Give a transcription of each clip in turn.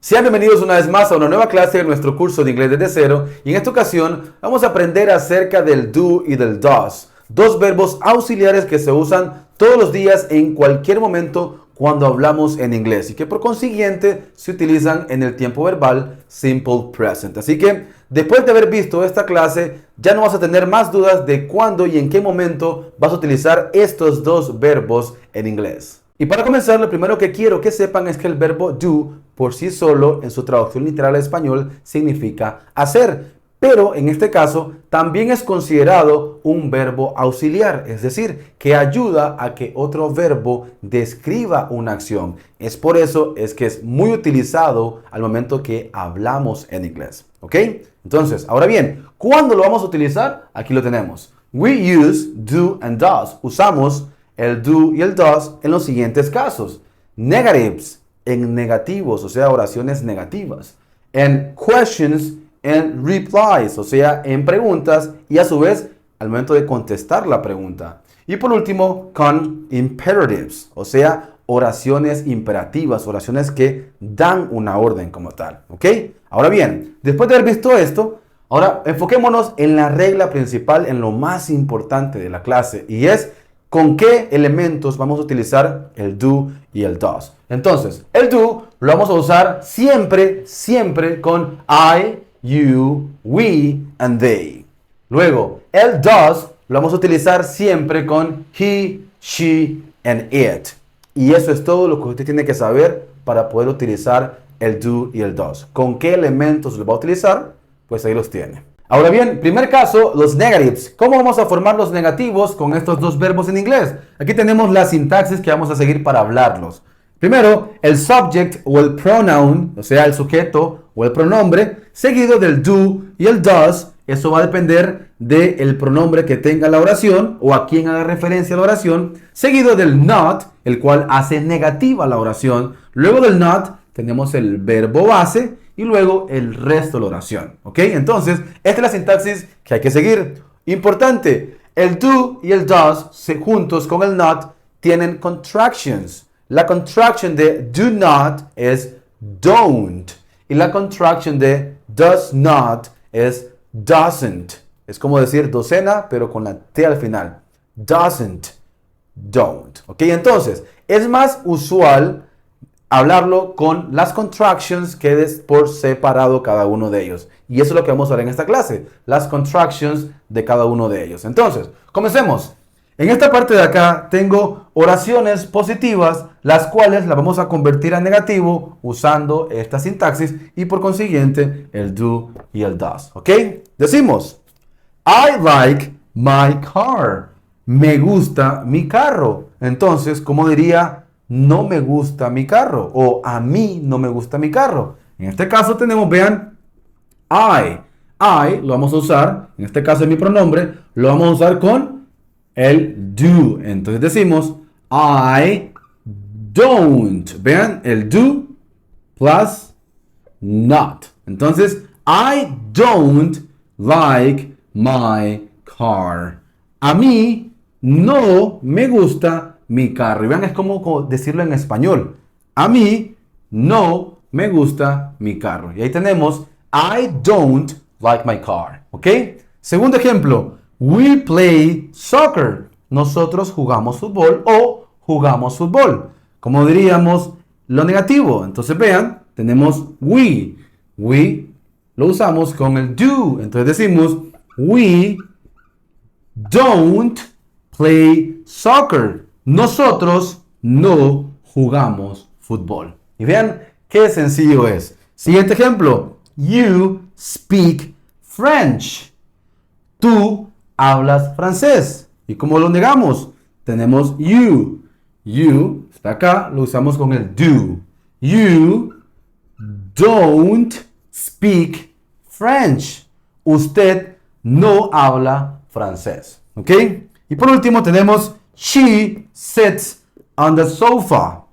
Sean bienvenidos una vez más a una nueva clase de nuestro curso de inglés desde cero y en esta ocasión vamos a aprender acerca del do y del does, dos verbos auxiliares que se usan todos los días en cualquier momento cuando hablamos en inglés y que por consiguiente se utilizan en el tiempo verbal simple present. Así que después de haber visto esta clase ya no vas a tener más dudas de cuándo y en qué momento vas a utilizar estos dos verbos en inglés. Y para comenzar, lo primero que quiero que sepan es que el verbo do por sí solo en su traducción literal al español significa hacer, pero en este caso también es considerado un verbo auxiliar, es decir, que ayuda a que otro verbo describa una acción. Es por eso es que es muy utilizado al momento que hablamos en inglés, ¿ok? Entonces, ahora bien, ¿cuándo lo vamos a utilizar? Aquí lo tenemos. We use do and does. Usamos el do y el does en los siguientes casos. Negatives, en negativos, o sea, oraciones negativas. En questions and replies, o sea, en preguntas y a su vez al momento de contestar la pregunta. Y por último, con imperatives, o sea, oraciones imperativas, oraciones que dan una orden como tal. ¿Ok? Ahora bien, después de haber visto esto, ahora enfoquémonos en la regla principal, en lo más importante de la clase, y es ¿con qué elementos vamos a utilizar el do y el does? Entonces, el do lo vamos a usar siempre con I, you, we, and they. Luego, el does lo vamos a utilizar siempre con he, she, and it. Y eso es todo lo que usted tiene que saber para poder utilizar el do y el does. ¿Con qué elementos lo va a utilizar? Pues ahí los tiene. Ahora bien, primer caso, los negatives. ¿Cómo vamos a formar los negativos con estos dos verbos en inglés? Aquí tenemos la sintaxis que vamos a seguir para hablarlos. Primero, el subject o el pronoun, o sea, el sujeto o el pronombre, seguido del do y el does. Eso va a depender del pronombre que tenga la oración o a quién haga referencia a la oración. Seguido del not, el cual hace negativa la oración. Luego del not tenemos el verbo base y luego el resto de la oración. ¿Ok? Entonces, esta es la sintaxis que hay que seguir. Importante, el do y el does juntos con el not tienen contractions. La contraction de do not es don't. Y la contraction de does not es doesn't. Es como decir docena, pero con la T al final. Doesn't, don't. ¿Ok? Entonces, es más usual hablarlo con las contractions que es por separado cada uno de ellos. Y eso es lo que vamos a ver en esta clase, las contractions de cada uno de ellos. Entonces, comencemos. En esta parte de acá tengo oraciones positivas, las cuales las vamos a convertir a negativo usando esta sintaxis y por consiguiente el do y el does. ¿Ok? Decimos, I like my car. Me gusta mi carro. Entonces, ¿cómo diría? No me gusta mi carro o a mí no me gusta mi carro. En este caso tenemos, vean, I lo vamos a usar, en este caso es mi pronombre, lo vamos a usar con el do. Entonces decimos I don't. Vean, el do plus not. Entonces, I don't like my car. A mí no me gusta mi carro. Y vean, es como decirlo en español. A mí no me gusta mi carro. Y ahí tenemos I don't like my car. ¿Ok? Segundo ejemplo. We play soccer. Nosotros jugamos fútbol o jugamos fútbol. Como diríamos lo negativo. Entonces vean, tenemos we. We lo usamos con el do. Entonces decimos we don't play soccer. Nosotros no jugamos fútbol. Y vean qué sencillo es. Siguiente ejemplo. You speak French. Tú hablas francés. ¿Y cómo lo negamos? Tenemos you. You está acá, lo usamos con el do. You don't speak French. Usted no habla francés. ¿Ok? Y por último tenemos she sits on the sofa.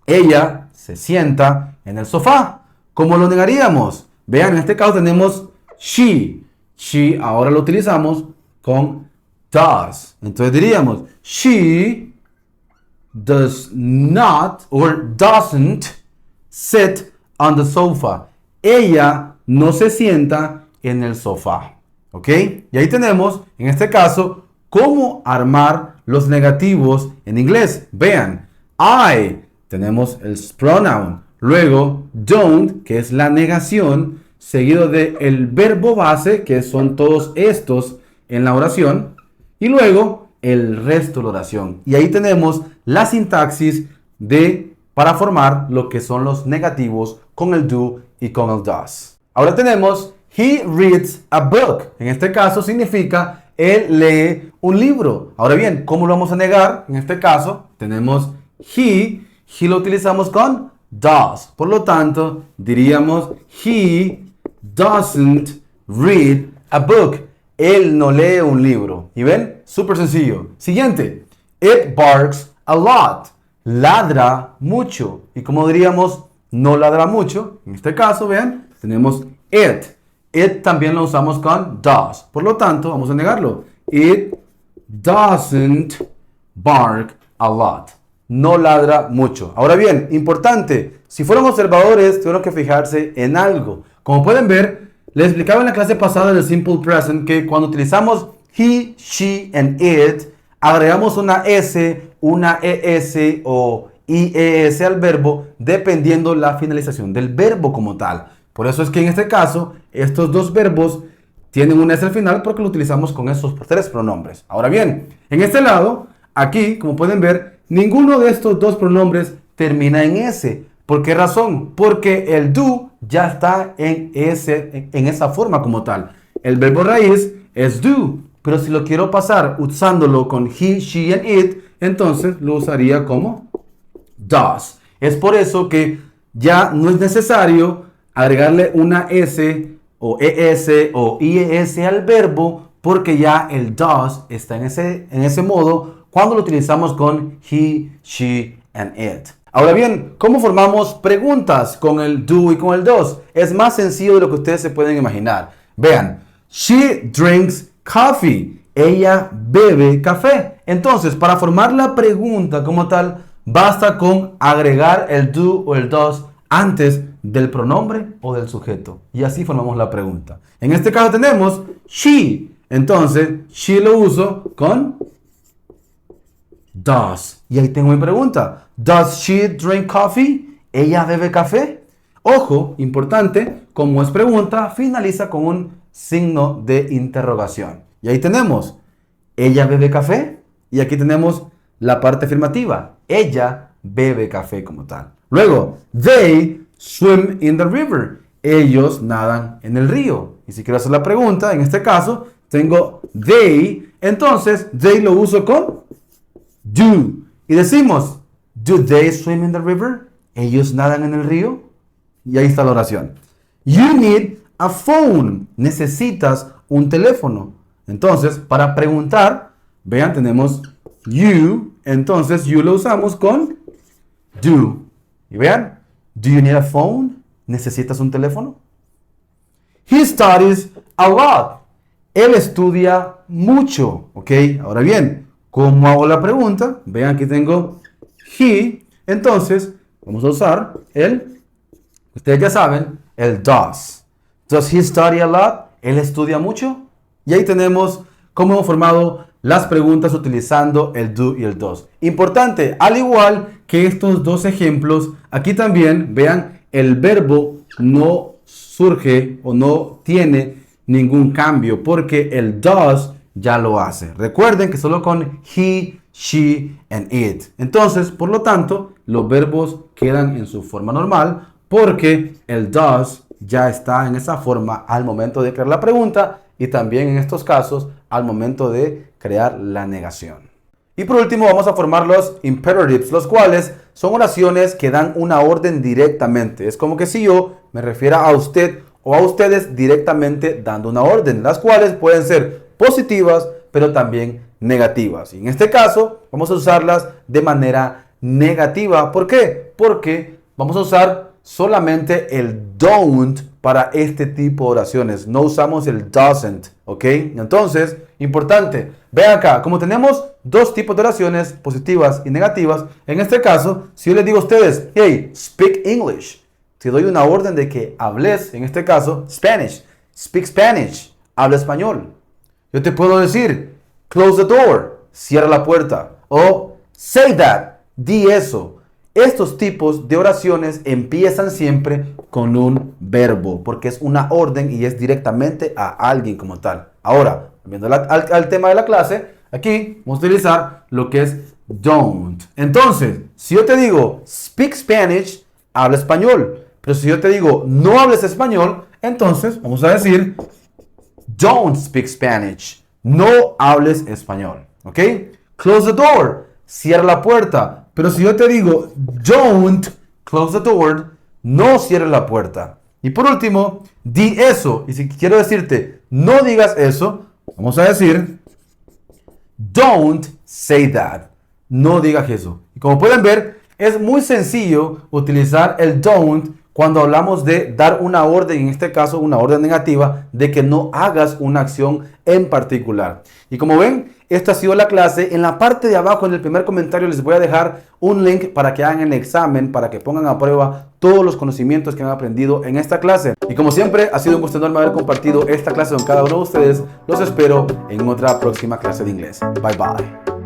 Ella se sienta en el sofá. ¿Cómo lo negaríamos? Vean, en este caso tenemos she. She ahora lo utilizamos con does. Entonces diríamos she does not or doesn't sit on the sofa. Ella no se sienta en el sofá. ¿Ok? Y ahí tenemos, en este caso, cómo armar los negativos en inglés. Vean, I, tenemos el pronoun. Luego, don't, que es la negación, seguido de el verbo base, que son todos estos en la oración. Y luego, el resto de la oración. Y ahí tenemos la sintaxis para formar lo que son los negativos con el do y con el does. Ahora tenemos he reads a book. En este caso significa él lee un libro. Ahora bien, ¿cómo lo vamos a negar? En este caso tenemos he lo utilizamos con does. Por lo tanto, diríamos he doesn't read a book. Él no lee un libro. ¿Y ven? Súper sencillo. Siguiente. It barks a lot. Ladra mucho. Y como diríamos, no ladra mucho. En este caso, vean, tenemos it. It también lo usamos con does. Por lo tanto, vamos a negarlo. It doesn't bark a lot. No ladra mucho. Ahora bien, importante. Si fueron observadores, tuvieron que fijarse en algo. Como pueden ver, les explicaba en la clase pasada del Simple Present que cuando utilizamos he, she, and it, agregamos una S, una ES o IES al verbo, dependiendo la finalización del verbo como tal. Por eso es que en este caso, estos dos verbos tienen una S al final porque lo utilizamos con esos tres pronombres. Ahora bien, en este lado, aquí, como pueden ver, ninguno de estos dos pronombres termina en S. ¿Por qué razón? Porque el do ya está en esa forma como tal. El verbo raíz es do, pero si lo quiero pasar usándolo con he, she, and it, entonces lo usaría como does. Es por eso que ya no es necesario agregarle una S o ES o IES al verbo, porque ya el does está en ese modo cuando lo utilizamos con he, she, and it. Ahora bien, ¿cómo formamos preguntas con el do y con el does? Es más sencillo de lo que ustedes se pueden imaginar. Vean, she drinks coffee. Ella bebe café. Entonces, para formar la pregunta como tal, basta con agregar el do o el does antes del pronombre o del sujeto. Y así formamos la pregunta. En este caso tenemos she. Entonces, she lo uso con does. Y ahí tengo mi pregunta. Does she drink coffee? ¿Ella bebe café? Ojo, importante, como es pregunta, finaliza con un signo de interrogación. Y ahí tenemos, ¿ella bebe café? Y aquí tenemos la parte afirmativa. Ella bebe café como tal. Luego, they swim in the river. Ellos nadan en el río. Y si quiero hacer la pregunta, en este caso, tengo they. Entonces, they lo uso con do. Y decimos, do they swim in the river? ¿Ellos nadan en el río? Y ahí está la oración. You need a phone. Necesitas un teléfono. Entonces, para preguntar, vean, tenemos you. Entonces, you lo usamos con do. Y vean, do you need a phone? ¿Necesitas un teléfono? He studies a lot. Él estudia mucho. ¿Ok? Ahora bien, ¿cómo hago la pregunta? Vean, aquí tengo he. Entonces, vamos a usar ustedes ya saben, el does. Does he study a lot? ¿Él estudia mucho? Y ahí tenemos cómo hemos formado las preguntas utilizando el do y el does. Importante, al igual que estos dos ejemplos, aquí también, vean, el verbo no surge o no tiene ningún cambio porque el does ya lo hace. Recuerden que solo con he, she, and it. Entonces, por lo tanto, los verbos quedan en su forma normal porque el does ya está en esa forma al momento de crear la pregunta y también en estos casos al momento de crear la negación. Y por último vamos a formar los imperatives, los cuales son oraciones que dan una orden directamente. Es como que si yo me refiera a usted o a ustedes directamente dando una orden, las cuales pueden ser positivas pero también negativas. Y en este caso vamos a usarlas de manera negativa. ¿Por qué? Porque vamos a usar solamente el don't para este tipo de oraciones. No usamos el doesn't, ¿ok? Entonces, importante, vean acá, como tenemos dos tipos de oraciones, positivas y negativas, en este caso, si yo les digo a ustedes, hey, speak English, te doy una orden de que hables, en este caso, Spanish. Speak Spanish. Habla español. Yo te puedo decir, close the door. Cierra la puerta. O say that. Di eso. Estos tipos de oraciones empiezan siempre con un verbo, porque es una orden y es directamente a alguien como tal. Ahora, viendo al tema de la clase, aquí vamos a utilizar lo que es don't. Entonces, si yo te digo speak Spanish, habla español. Pero si yo te digo no hables español, entonces vamos a decir don't speak Spanish. No hables español. ¿Ok? Close the door. Cierra la puerta. Pero si yo te digo don't close the door, no cierres la puerta. Y por último, di eso. Y si quiero decirte no digas eso, vamos a decir don't say that. No digas eso. Y como pueden ver, es muy sencillo utilizar el don't cuando hablamos de dar una orden, en este caso una orden negativa, de que no hagas una acción en particular. Y como ven, esta ha sido la clase. En la parte de abajo, en el primer comentario, les voy a dejar un link para que hagan el examen, para que pongan a prueba todos los conocimientos que han aprendido en esta clase. Y como siempre, ha sido un gusto enorme haber compartido esta clase con cada uno de ustedes. Los espero en otra próxima clase de inglés. Bye bye.